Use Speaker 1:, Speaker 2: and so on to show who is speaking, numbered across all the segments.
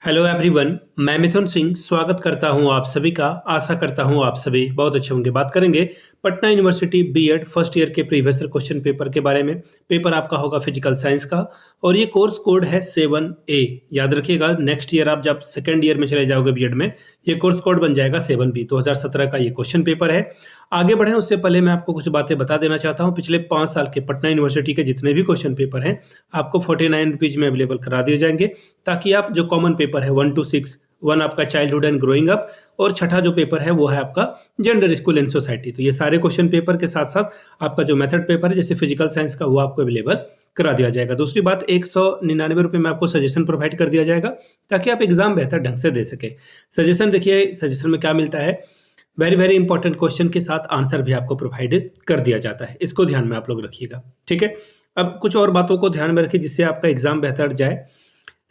Speaker 1: Hello everyone, मैं मिथुन सिंह स्वागत करता हूं आप सभी का। आशा करता हूं आप सभी बहुत अच्छे होंगे। बात करेंगे Patna university BEd first year के प्रीवियस क्वेश्चन पेपर के बारे में। पेपर आपका होगा फिजिकल साइंस का और ये कोर्स कोड है 7A। याद रखिएगा, नेक्स्ट ईयर आप जब सेकेंड ईयर में चले जाओगे बीएड में, ये कोर्स कोड बन जाएगा 7B। 2017 का ये क्वेश्चन पेपर है। आगे बढ़े उससे पहले मैं आपको कुछ बातें बता देना चाहता हूँ। पिछले 5 साल के पटना यूनिवर्सिटी के जितने भी क्वेश्चन पेपर हैं आपको 49 रुपीज़ में अवेलेबल करा दिए जाएंगे, ताकि आप जो कॉमन पेपर है 1 to 6, 1 आपका चाइल्डहुड एंड ग्रोइंग अप और छठा जो पेपर है वो है आपका जेंडर स्कूल एंड सोसाइटी। तो ये सारे क्वेश्चन पेपर के साथ साथ आपका जो मेथड पेपर है जैसे फिजिकल साइंस का वो आपको अवेलेबल करा दिया जाएगा। दूसरी बात, 199 रुपये में आपको सजेशन प्रोवाइड कर दिया जाएगा ताकि आप एग्जाम बेहतर ढंग से दे सके। सजेशन देखिए, सजेशन में क्या मिलता है, वेरी वेरी इंपॉर्टेंट क्वेश्चन के साथ आंसर भी आपको प्रोवाइड कर दिया जाता है। इसको ध्यान में आप लोग रखिएगा, ठीक है। अब कुछ और बातों को ध्यान में रखिए जिससे आपका एग्जाम बेहतर जाए।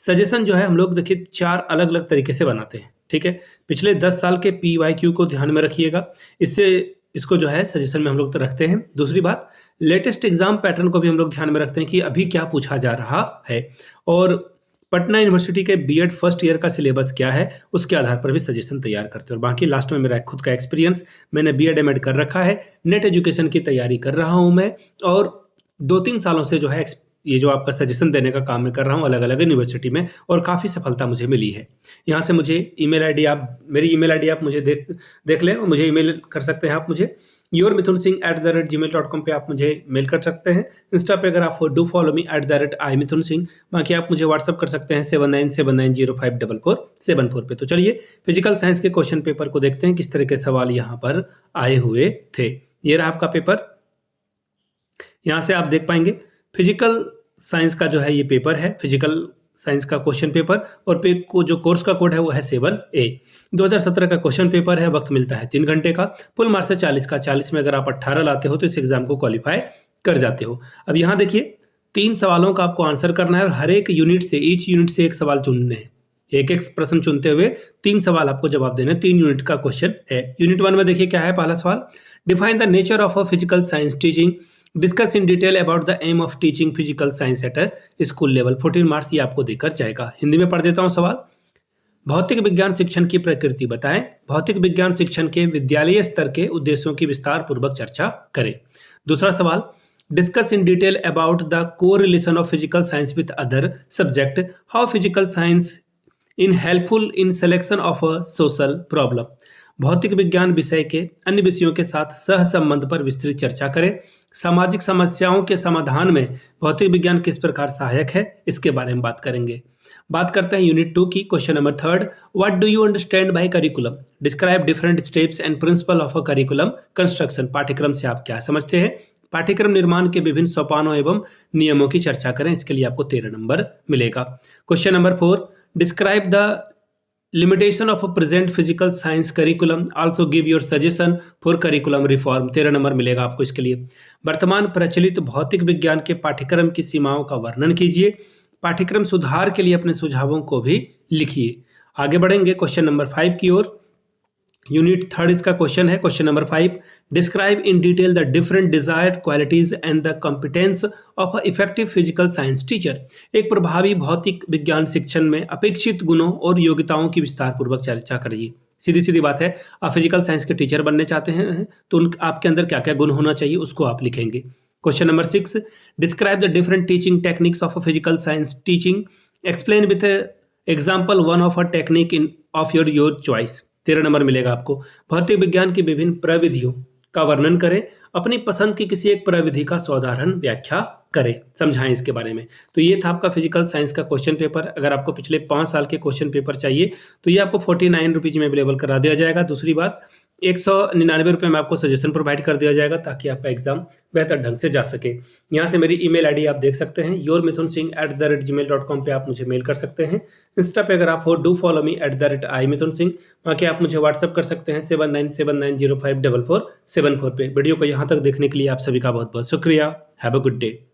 Speaker 1: सजेशन जो है हम लोग देखिए 4 अलग अलग तरीके से बनाते हैं, ठीक है। पिछले 10 साल के PYQ को ध्यान में रखिएगा, इसको जो है सजेशन में हम लोग तो रखते हैं। दूसरी बात, लेटेस्ट एग्जाम पैटर्न को भी हम लोग ध्यान में रखते हैं कि अभी क्या पूछा जा रहा है, और पटना यूनिवर्सिटी के बीएड फर्स्ट ईयर का सिलेबस क्या है उसके आधार पर भी सजेशन तैयार करते हैं। और बाकी लास्ट में मेरा खुद का एक्सपीरियंस, मैंने बीएड एमएड कर रखा है, नेट एजुकेशन की तैयारी कर रहा हूं मैं, और 2-3 सालों से जो है ये जो आपका सजेशन देने का काम मैं कर रहा हूँ अलग अलग यूनिवर्सिटी में, और काफ़ी सफलता मुझे मिली है। यहाँ से मुझे मेरी ईमेल आईडी आप मुझे देख लें और मुझे ईमेल कर सकते हैं आप मुझे yourmithunsingh@gmail.com पे आप मुझे मेल कर सकते हैं। इंस्टा पे अगर आप डू फॉलो मी @imithunsingh। बाकी आप मुझे व्हाट्सअप कर सकते हैं 7979054474 पे। तो चलिए फिजिकल साइंस के क्वेश्चन पेपर को देखते हैं किस तरह के सवाल यहाँ पर आए हुए थे। ये रहा आपका पेपर, यहाँ से आप देख पाएंगे फिजिकल साइंस का जो है ये पेपर है, फिजिकल साइंस का क्वेश्चन पेपर, और जो कोर्स का कोड है वो है 7A। 2017 का क्वेश्चन पेपर है, वक्त मिलता है 3 घंटे का, फुल मार्क्स है 40 का। 40 में अगर आप 18 लाते हो तो इस एग्जाम को क्वालिफाई कर जाते हो। अब यहाँ देखिए 3 सवालों का आपको आंसर करना है और हर एक यूनिट से, ईच यूनिट से एक सवाल चुनने हैं। एक एक प्रश्न चुनते हुए 3 सवाल आपको जवाब देने। 3 यूनिट का क्वेश्चन है। यूनिट 1 में देखिए क्या है पहला सवाल, define the nature of a physical science teaching, discuss in detail about the aim of teaching physical science at a school level. 14 marks ये आपको देकर जाएगा। हिंदी में पढ़ देता हूँ सवाल, भौतिक विज्ञान शिक्षण की प्रकृति बताएं, भौतिक विज्ञान शिक्षण के विद्यालय स्तर के उद्देश्यों की विस्तार पूर्वक चर्चा करें। दूसरा सवाल, discuss in detail about the correlation of physical science with other subject, how physical science in helpful in selection of a social problem. भौतिक विज्ञान विषय के अन्य विषयों के साथ सह संबंध पर विस्तृत चर्चा करें। सामाजिक समस्याओं के समाधान में भौतिक विज्ञान किस प्रकार सहायक है, इसके बारे में बात करेंगे। बात करते हैं यूनिट 2 की। Question number 3, what do you understand by curriculum, describe different steps and principle of a curriculum construction. पाठ्यक्रम से आप क्या समझते हैं, पाठ्यक्रम निर्माण के विभिन्न सोपानों एवं नियमों की चर्चा करें। इसके लिए आपको 13 नंबर मिलेगा। Question number 4, describe the limitation of a present physical science curriculum, also give your suggestion for curriculum reform. 13 number मिलेगा आपको इसके लिए। वर्तमान प्रचलित भौतिक विज्ञान के पाठ्यक्रम की सीमाओं का वर्णन कीजिए, पाठ्यक्रम सुधार के लिए अपने सुझावों को भी लिखिए। आगे बढ़ेंगे क्वेश्चन नंबर 5 की ओर। यूनिट 3 इसका क्वेश्चन है। Question number 5, describe in detail the different desired qualities and the competence of a effective physical science teacher. एक प्रभावी भौतिक विज्ञान शिक्षण में अपेक्षित गुणों और योग्यताओं की विस्तार पूर्वक चर्चा करिए। सीधी सीधी बात है, आप फिजिकल साइंस के टीचर बनने चाहते हैं तो आपके अंदर क्या क्या गुण होना चाहिए उसको आप लिखेंगे। Question number 6, describe the different teaching techniques of a physical science teaching, explain with example one of a technique in of your choice. 13 number मिलेगा आपको। भौतिक विज्ञान की विभिन्न प्रविधियों का वर्णन करें, अपनी पसंद की किसी एक प्रविधि का साधारण व्याख्या करें, समझाएं इसके बारे में। तो ये था आपका फिजिकल साइंस का क्वेश्चन पेपर। अगर आपको पिछले 5 साल के क्वेश्चन पेपर चाहिए तो ये आपको 49 रुपीज़ में अवेलेबल करा दिया जाएगा। दूसरी बात, 199 रुपये में आपको सजेशन प्रोवाइड कर दिया जाएगा ताकि आपका एग्जाम बेहतर ढंग से जा सके। यहाँ से मेरी ईमेल आईडी आप देख सकते हैं, yourmithunsingh@gmail.com पे आप मुझे मेल कर सकते हैं। इंस्टा पे अगर आप डू फॉलो मी @imithunsingh, बाकी आप मुझे व्हाट्सअप कर सकते हैं 7979054474 पे। वीडियो को यहाँ तक देखने के लिए आप सभी का बहुत बहुत शुक्रिया। Have a good day.